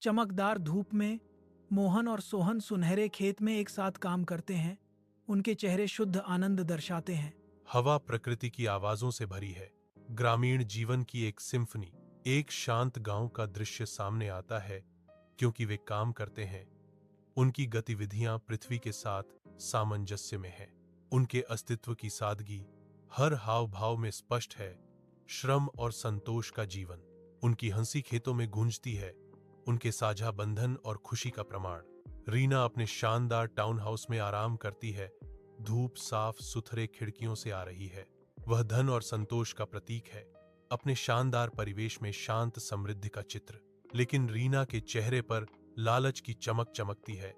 चमकदार धूप में मोहन और सोहन सुनहरे खेत में एक साथ काम करते हैं। उनके चेहरे शुद्ध आनंद दर्शाते हैं। हवा प्रकृति की आवाजों से भरी है। ग्रामीण जीवन की एक सिम्फनी। एक शांत गांव का दृश्य सामने आता है क्योंकि वे काम करते हैं। उनकी गतिविधियां पृथ्वी के साथ सामंजस्य में हैं। उनके अस्तित्व की सादगी हर हाव भाव में स्पष्ट है। श्रम और संतोष का जीवन। उनकी हंसी खेतों में गूंजती है, उनके साझा बंधन और खुशी का प्रमाण। रीना अपने शानदार टाउन हाउस में आराम करती है। धूप साफ सुथरे खिड़कियों से आ रही है। वह धन और संतोष का प्रतीक है। अपने शानदार परिवेश में शांत समृद्धि का चित्र। लेकिन रीना के चेहरे पर लालच की चमक चमकती है,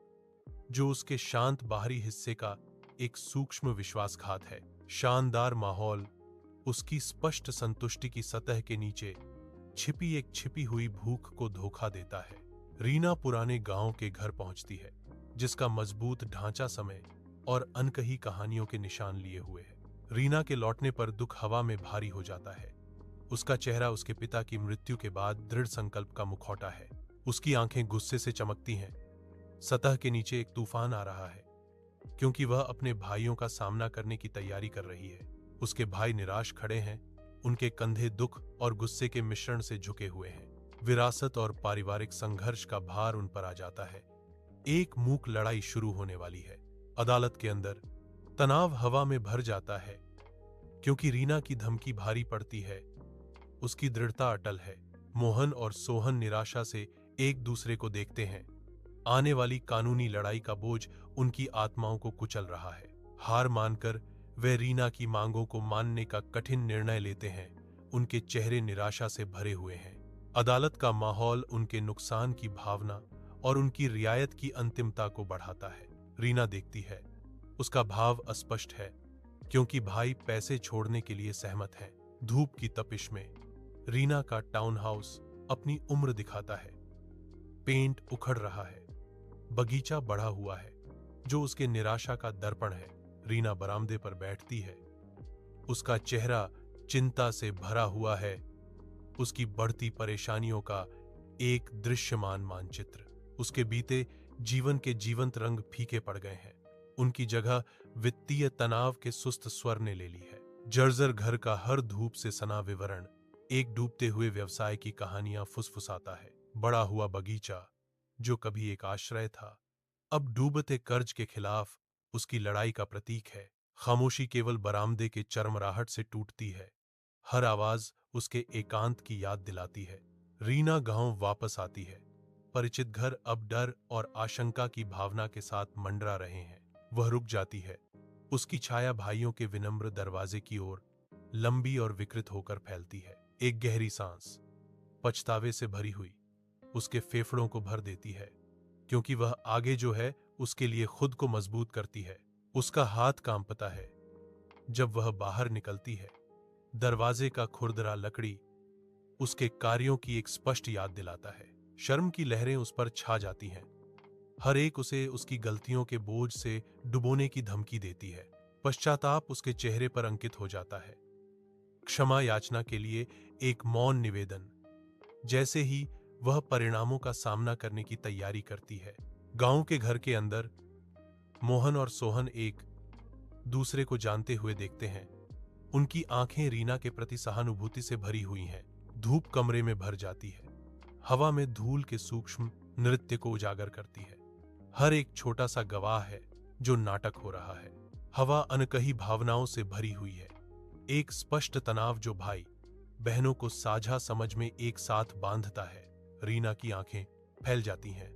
जो उसके शांत बाहरी हिस्से का एक सूक्ष्म विश्वासघात है। शानदार माहौल उसकी स्पष्ट संतुष्टि की सतह के नीचे छिपी एक छिपी हुई भूख को धोखा देता है। रीना पुराने गांव के घर पहुंचती है, जिसका मजबूत ढांचा समय और अनकही कहानियों के निशान लिए हुए है। रीना के लौटने पर दुख हवा में भारी हो जाता है। उसका चेहरा उसके पिता की मृत्यु के बाद दृढ़ संकल्प का मुखौटा है। उसकी आंखें गुस्से से चमकती हैं। सतह के नीचे एक तूफान आ रहा है, क्योंकि वह अपने भाइयों का सामना करने की तैयारी कर रही है। उसके भाई निराश खड़े हैं, उनके कंधे दुख और गुस्से के मिश्रण से झुके हुए हैं। विरासत और पारिवारिक संघर्ष का भार उन पर आ जाता है। एक मूक लड़ाई शुरू होने वाली है। अदालत के अंदर तनाव हवा में भर जाता है, क्योंकि रीना की धमकी भारी पड़ती है। उसकी दृढ़ता अटल है। मोहन और सोहन निराशा से एक दूसरे को देखते हैं। आने वाली कानूनी लड़ाई का बोझ उनकी आत्माओं को कुचल रहा है। हार मानकर वे रीना की मांगों को मानने का कठिन निर्णय लेते हैं। उनके चेहरे निराशा से भरे हुए हैं। अदालत का माहौल उनके नुकसान की भावना और उनकी रियायत की अंतिमता को बढ़ाता है। रीना देखती है, उसका भाव अस्पष्ट है, क्योंकि भाई पैसे छोड़ने के लिए सहमत हैं। धूप की तपिश में रीना का टाउन हाउस अपनी उम्र दिखाता है। पेंट उखड़ रहा है, बगीचा बढ़ा हुआ है, जो उसके निराशा का दर्पण है। रीना बरामदे पर बैठती है। उसका चेहरा चिंता से भरा हुआ है। उसकी बढ़ती परेशानियों का एक दृश्यमान मानचित्र। उसके बीते जीवन के जीवंत रंग फीके पड़ गए हैं। उनकी जगह वित्तीय तनाव के सुस्त स्वर ने ले ली है। जर्जर घर का हर धूप से सना विवरण एक डूबते हुए व्यवसाय की कहानियां फुसफुसाता है। बड़ा हुआ बगीचा, जो कभी एक आश्रय था, अब डूबते कर्ज के खिलाफ उसकी लड़ाई का प्रतीक है। खामोशी केवल बरामदे के चरमराहट से टूटती है। हर आवाज उसके एकांत की याद दिलाती है। रीना गांव वापस आती है। परिचित घर अब डर और आशंका की भावना के साथ मंडरा रहे हैं। वह रुक जाती है। उसकी छाया भाइयों के विनम्र दरवाजे की ओर लंबी और विकृत होकर फैलती है। एक गहरी सांस, पछतावे से भरी हुई, उसके फेफड़ों को भर देती है, क्योंकि वह आगे जो है उसके लिए खुद को मजबूत करती है। उसका हाथ कांपता है जब वह बाहर निकलती है। दरवाजे का खुरदरा लकड़ी उसके कार्यों की एक स्पष्ट याद दिलाता है। शर्म की लहरें उस पर छा जाती हैं। हर एक उसे उसकी गलतियों के बोझ से डुबोने की धमकी देती है। पश्चाताप उसके चेहरे पर अंकित हो जाता है। क्षमा याचना के लिए एक मौन निवेदन। जैसे ही वह परिणामों का सामना करने की तैयारी करती है। गांव के घर के अंदर मोहन और सोहन एक दूसरे को जानते हुए देखते हैं। उनकी आंखें रीना के प्रति सहानुभूति से भरी हुई हैं। धूप कमरे में भर जाती है। हवा में धूल के सूक्ष्म नृत्य को उजागर करती है। हर एक छोटा सा गवाह है जो नाटक हो रहा है। हवा अनकही भावनाओं से भरी हुई है। एक स्पष्ट तनाव जो भाई बहनों को साझा समझ में एक साथ बांधता है। रीना की आंखें फैल जाती हैं,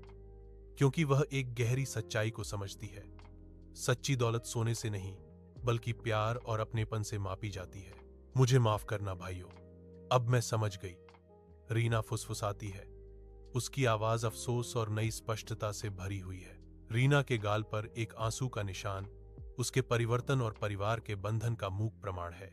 क्योंकि वह एक गहरी सच्चाई को समझती है। सच्ची दौलत सोने से नहीं, बल्कि प्यार और अपनेपन से मापी जाती है। मुझे माफ करना भाइयों, अब मैं समझ गई, रीना फुसफुसाती है। उसकी आवाज अफसोस और नई स्पष्टता से भरी हुई है। रीना के गाल पर एक आंसू का निशान उसके परिवर्तन और परिवार के बंधन का मूक प्रमाण है।